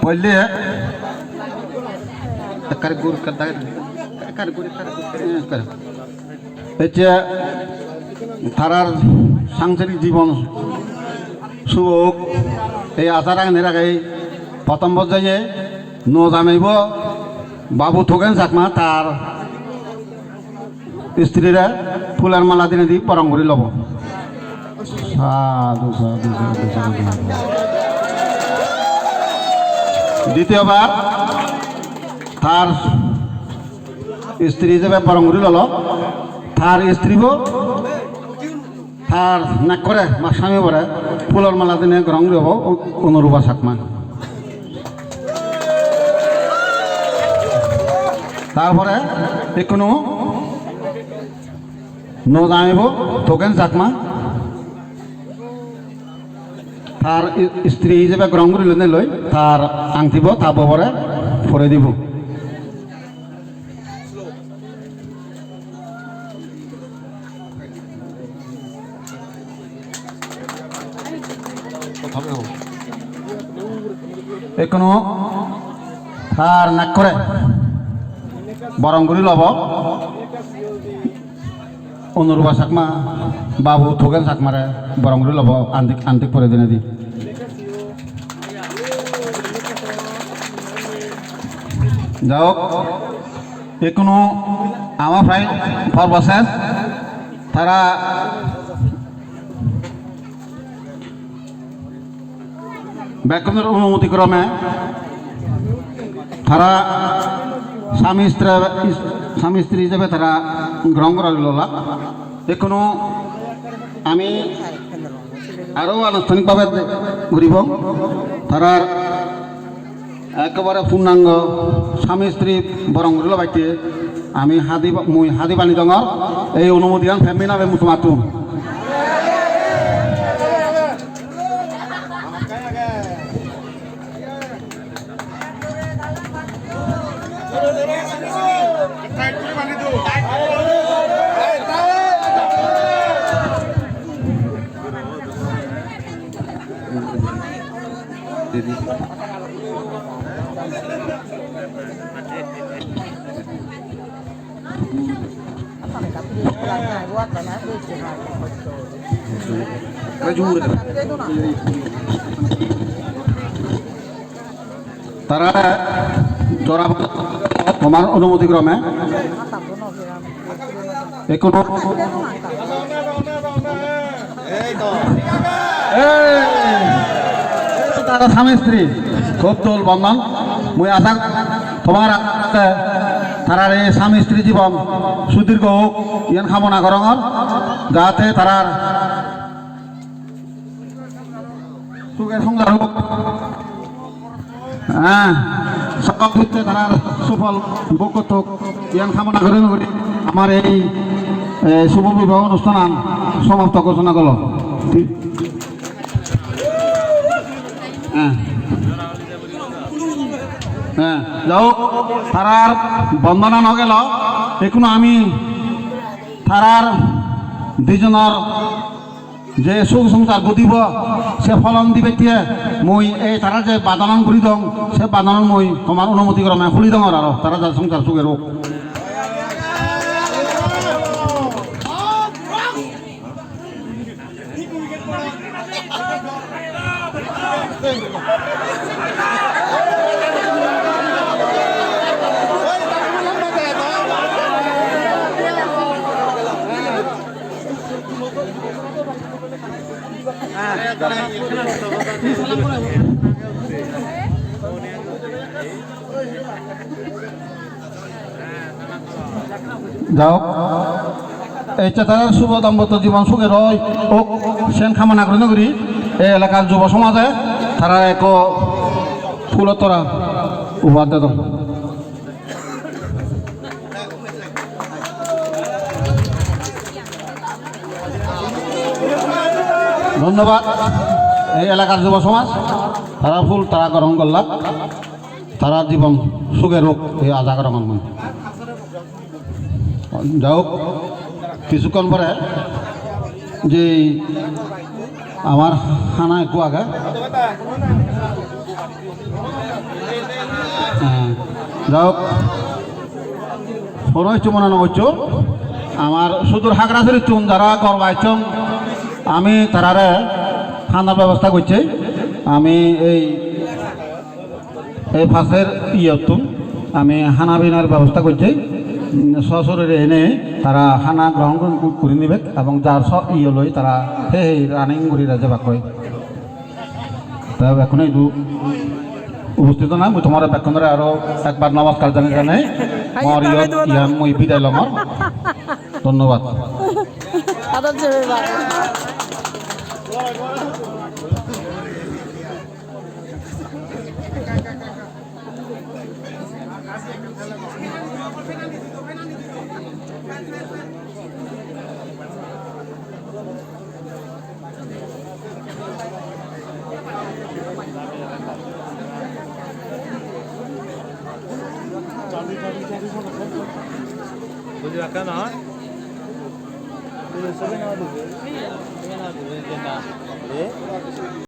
বললে এতিয়া তারার সাংসারিক জীবন শুভ হোক এই আশা রাখনে রাখে প্রথম পর্যায়ে ন জানাইব বাবু থোকেন চাকমা তার স্ত্রীরা ফুলের মালা দিনে দি পরম করে লব দ্বিতীয়বার তার স্ত্রী হিসেবে পরম করে লল তার স্ত্রীব তার নাক করে স্বামী পরে ফুলের মালা দিনে গ্রহণ করব অনুরূপা চাকমা তারপরে এখনো ন জানিব তোকেন চাকমা তার স্ত্রী হিসেবে গ্রহণ করে লই তার আংটিব তাপ পরে ফরে দিব এখনো তার নাক করে বরং করি লব অনুরূপা চাকমা বাবু থোকেন চাকমারে বরং করে লব আন্তিক আন্তিক পরে দিনে দি যাওক এখনো আমার প্রায় পর্বশেষ তারা ব্যাকরণের অনুমতিক্রমে তারা স্বামী স্ত্রী হিসেবে তারা গ্রহণ করা ললা এখনো আমি আরও আনুষ্ঠানিকভাবে ঘুরিব তারা একেবারে পূর্ণাঙ্গ স্বামী স্ত্রী বরং করিল বাইতে আমি হাদি পানি ডঙর এই অনুমতি গান ফেমি নামে মুতো মাতুম তারা জোড়া তোমার অনুমতিক্রমে এখনো তারা স্বামী স্ত্রী খুব তোল বন্ধন মুই আশা তোমার তারার এই স্বামী স্ত্রী জীবন সুদীর্ঘ হোক ইয়ান কামনা করঙর যাতে তারার সুখের সংসার হোক হ্যাঁ সকল ক্ষেত্রে তারার সুফল ভোগ হোক ইয়ান কামনা করে আমার এই শুভ বিবাহ অনুষ্ঠান সমাপ্ত ঘোষণা করল হ্যাঁ যাও তারার বন্দনা নগেল এখনো আমি তারার দুজনের যে সুখ সংসার গতিব সে ফলন দিবে মই এই তারা যে বাদানন করি দং সে বাদানন মই তোমার অনুমতি ক্রমে খুলি দং আর তারা যা সংসার সুখের হোক যাও এই তারা শুভ দাম্পত্য জীবন সুখের হয় ও সেন কামনা করে নগরী এই এলাকার যুব সমাজে তারা এক ফুলতরা উপহার দেব ধন্যবাদ এই এলাকার যুব সমাজ তারা ফুল তারা গ্রহণ করলাম তারা জীবন সুখের হোক এই আশা করা মান যাওক কিছুক্ষণ পরে যে আমার খানা একটু আগে যাই হোক সরইছ মনে নইছ আমার সুদূর হাগরাছড়ি চুন যারা গড়বাইছন আমি তারারে খানার ব্যবস্থা করছি আমি এই ফাঁসের ইয়তুন আমি হানা বিনার ব্যবস্থা করছি সশরীরে এনে তারা হানা গ্রহণ করে নিবে এবং যার সব ইয়ে লই তারা সেই রানিং করে রাজে বাকয় তা এখন এই উপস্থিত নাই মই তোমার বেক্ষণরে আরো একবার নমস্কার জানাই জানাই মর ইয়ান মই বিদায় লম ধন্যবাদ বুঝি রাখা না